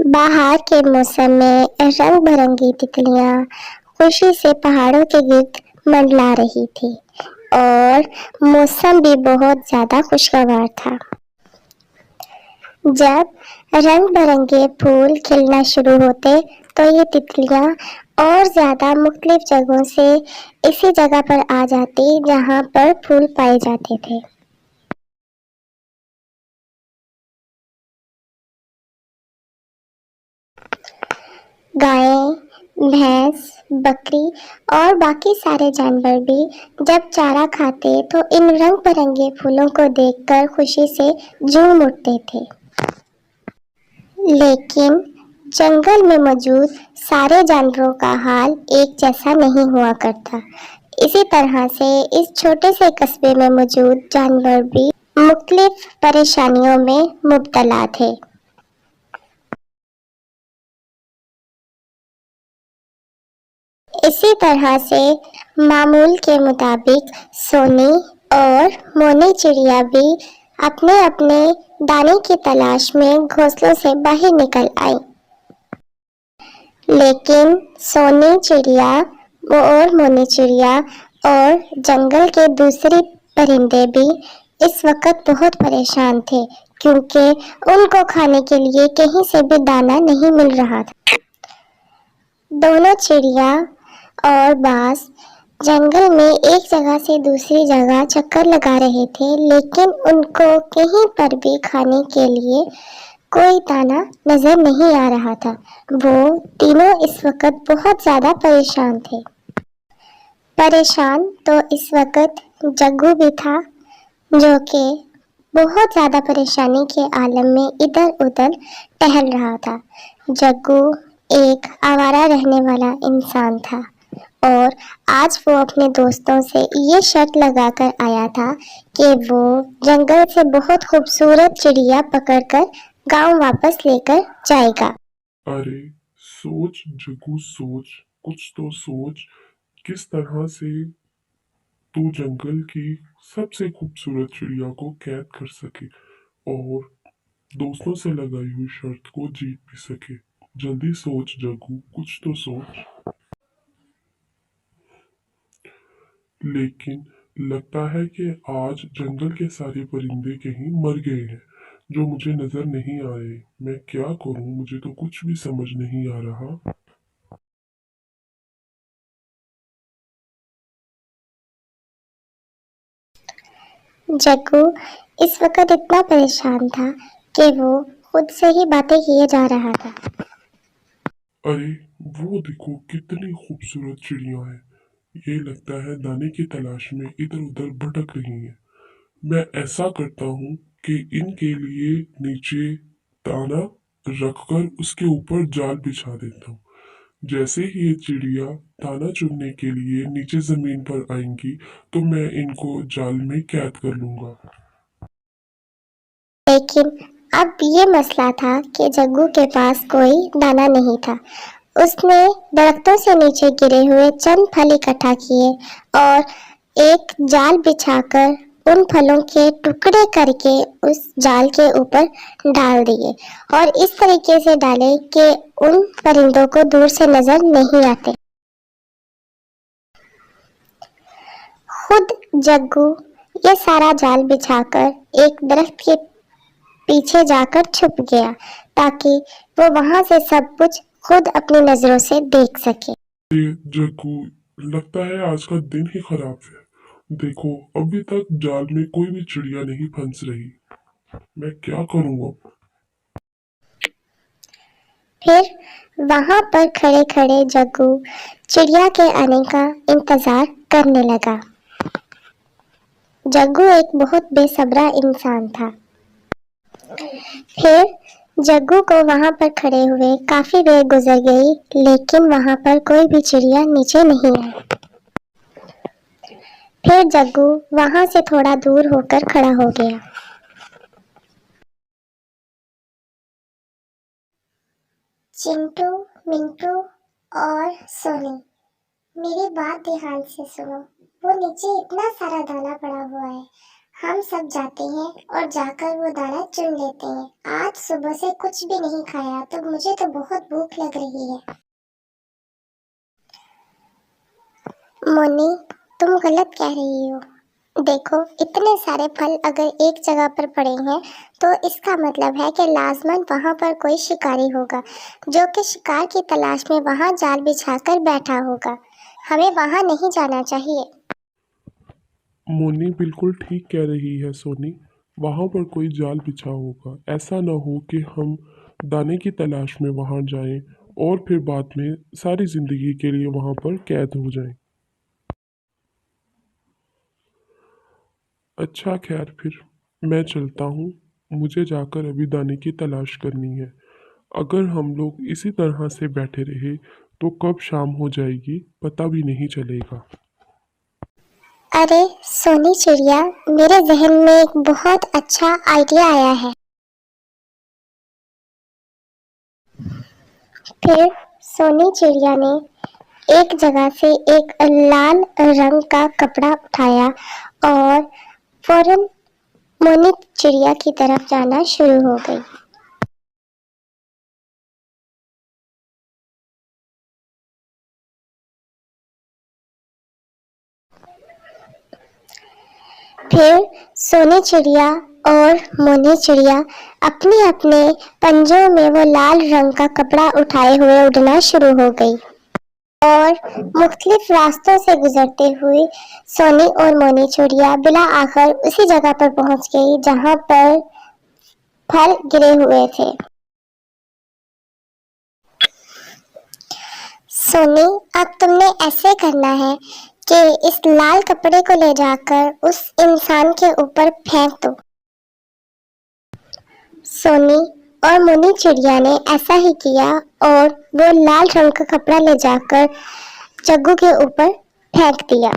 बहार के मौसम में रंग बिरंगी तितलियां खुशी से पहाड़ों के गिर्द मंडला रही थी और मौसम भी बहुत ज्यादा खुशगवार था। जब रंग बिरंगे फूल खिलना शुरू होते तो ये तितलियां और ज्यादा मुख्तलिफ जगहों से इसी जगह पर आ जाती जहां पर फूल पाए जाते थे। गायें, भैंस, बकरी और बाकी सारे जानवर भी जब चारा खाते तो इन रंग बिरंगे फूलों को देखकर खुशी से झूम उठते थे। लेकिन जंगल में मौजूद सारे जानवरों का हाल एक जैसा नहीं हुआ करता। इसी तरह से इस छोटे से कस्बे में मौजूद जानवर भी मुख्तलिफ परेशानियों में मुब्तला थे। इसी तरह से मामूल के मुताबिक सोनी और मोनी चिड़िया भी अपने अपने दाने की तलाश में घोंसलों से बाहर निकल आई। लेकिन सोनी चिड़िया और मोनी चिड़िया और जंगल के दूसरे परिंदे भी इस वक्त बहुत परेशान थे, क्योंकि उनको खाने के लिए कहीं से भी दाना नहीं मिल रहा था। दोनों चिड़िया और बाज जंगल में एक जगह से दूसरी जगह चक्कर लगा रहे थे, लेकिन उनको कहीं पर भी खाने के लिए कोई दाना नजर नहीं आ रहा था। वो तीनों इस वक्त बहुत ज्यादा परेशान थे। परेशान तो इस वक्त जग्गू भी था, जो कि बहुत ज्यादा परेशानी के आलम में इधर उधर टहल रहा था। जग्गू एक आवारा रहने वाला इंसान था और आज वो अपने दोस्तों से ये शर्त लगाकर आया था कि वो जंगल से बहुत खूबसूरत चिड़िया पकड़कर गांव वापस लेकर जाएगा। अरे सोच जग्गू सोच, कुछ तो सोच। किस तरह से तू जंगल की सबसे खूबसूरत चिड़िया को कैद कर सके और दोस्तों से लगाई हुई शर्त को जीत भी सके। जल्दी सोच जग्गू, कुछ तो सोच। लेकिन लगता है कि आज जंगल के सारे परिंदे कहीं मर गए हैं, जो मुझे नजर नहीं आए। मैं क्या करूं, मुझे तो कुछ भी समझ नहीं आ रहा। जग्गू इस वक्त इतना परेशान था कि वो खुद से ही बातें किए जा रहा था। अरे वो देखो, कितनी खूबसूरत चिड़िया है। ये लगता है दाने की तलाश में इधर उधर भटक रही हैं। मैं ऐसा करता हूँ कि इनके लिए नीचे दाना रखकर उसके ऊपर जाल बिछा देता हूँ। जैसे ही ये चिड़िया दाना चुनने के लिए नीचे जमीन पर आएंगी तो मैं इनको जाल में कैद कर लूंगा। लेकिन अब ये मसला था कि जग्गू के पास कोई दाना नहीं था। उसने दरख्तों से नीचे गिरे हुए चंद फल इकट्ठा किए और एक जाल बिछाकर उन फलों के टुकड़े करके उस जाल के ऊपर डाल दिए और इस तरीके से डाले कि उन परिंदों को दूर से नजर नहीं आते। खुद जग्गू ये सारा जाल बिछाकर एक दरख्त के पीछे जाकर छुप गया ताकि वो वहां से सब कुछ खुद अपनी नजरों से देख सके। ये जग्गू, लगता है आज का दिन ही खराब है। देखो, अभी तक जाल में कोई भी चिड़िया नहीं फंस रही। मैं क्या करूँगा? फिर वहां पर खड़े खड़े जग्गू चिड़िया के आने का इंतजार करने लगा। जग्गू एक बहुत बेसब्रा इंसान था। फिर जग्गू को वहां पर खड़े हुए काफी देर गुजर गई, लेकिन वहां पर कोई भी चिड़िया नीचे नहीं आई। फिर जग्गू वहां से थोड़ा दूर होकर खड़ा हो गया। चिंटू, मिंटू और सोनी, मेरी बात ध्यान से सुनो। वो नीचे इतना सारा दाना पड़ा हुआ है, हम सब जाते हैं और जाकर वो दाना चुन लेते हैं। आज सुबह से कुछ भी नहीं खाया तो मुझे तो बहुत भूख लग रही है। मोनी, तुम गलत कह रही हो। देखो, इतने सारे फल अगर एक जगह पर पड़े हैं तो इसका मतलब है कि लाजमन वहां पर कोई शिकारी होगा जो कि शिकार की तलाश में वहां जाल बिछाकर बैठा होगा। हमें वहां नहीं जाना चाहिए। मोनी बिल्कुल ठीक कह रही है सोनी। वहाँ पर कोई जाल बिछा होगा। ऐसा ना हो कि हम दाने की तलाश में वहाँ जाएं और फिर बाद में सारी ज़िंदगी के लिए वहाँ पर कैद हो जाएं। अच्छा खैर, फिर मैं चलता हूँ। मुझे जाकर अभी दाने की तलाश करनी है। अगर हम लोग इसी तरह से बैठे रहे तो कब शाम हो जाएगी पता भी नहीं चलेगा। अरे सोनी चिड़िया, मेरे जहन में एक बहुत अच्छा आइडिया आया है। फिर सोनी चिड़िया ने एक जगह से एक लाल रंग का कपड़ा उठाया और फौरन मोनी चिड़िया की तरफ जाना शुरू हो गई। फिर सोनी चिड़िया और मोनी चिड़िया अपने अपने पंजों में वो लाल रंग का कपड़ा उठाए हुए उड़ना शुरू हो गई और मुख्तलिफ रास्तों से गुजरते हुए सोनी और मोनी चिड़िया बिला आखिर उसी जगह पर पहुंच गई जहां पर फल गिरे हुए थे। सोनी, अब तुमने ऐसे करना है कि इस लाल कपड़े को ले जाकर उस इंसान के ऊपर फेंक दो। सोनी और मोनी चिड़िया ने ऐसा ही किया और वो लाल रंग का कपड़ा ले जाकर जग्गू के ऊपर फेंक दिया।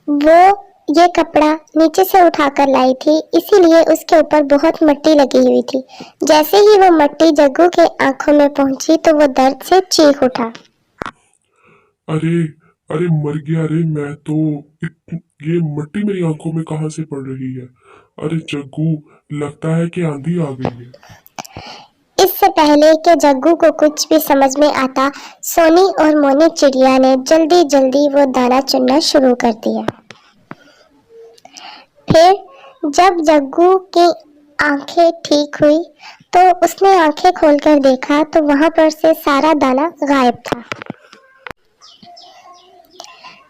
वो ये कपड़ा नीचे से उठाकर लाई थी, इसीलिए उसके ऊपर बहुत मिट्टी लगी हुई थी। जैसे ही वो मिट्टी जग्गू के आंखों में पहुंची तो वो दर्द से चीख उठा। अरे अरे, मर गया रे मैं तो। ये मिट्टी मेरी आंखों में कहाँ से पड़ रही है? अरे जग्गू, लगता है कि आंधी आ गई है। इससे पहले कि जग्गू को कुछ भी समझ में आता, सोनी और मोनी चिड़िया ने जल्दी जल्दी वो दाना चुनना शुरू कर दिया। फिर जब जग्गू की आंखें ठीक हुई तो उसने आंखें खोलकर देखा तो वहां पर से सारा दाना गायब था।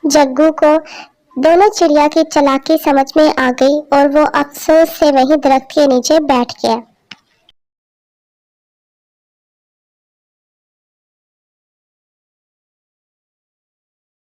जग्गू को दोनों चिड़िया की चालाकी समझ में आ गई और वो अफसोस से वहीं दरख्त के नीचे बैठ गया।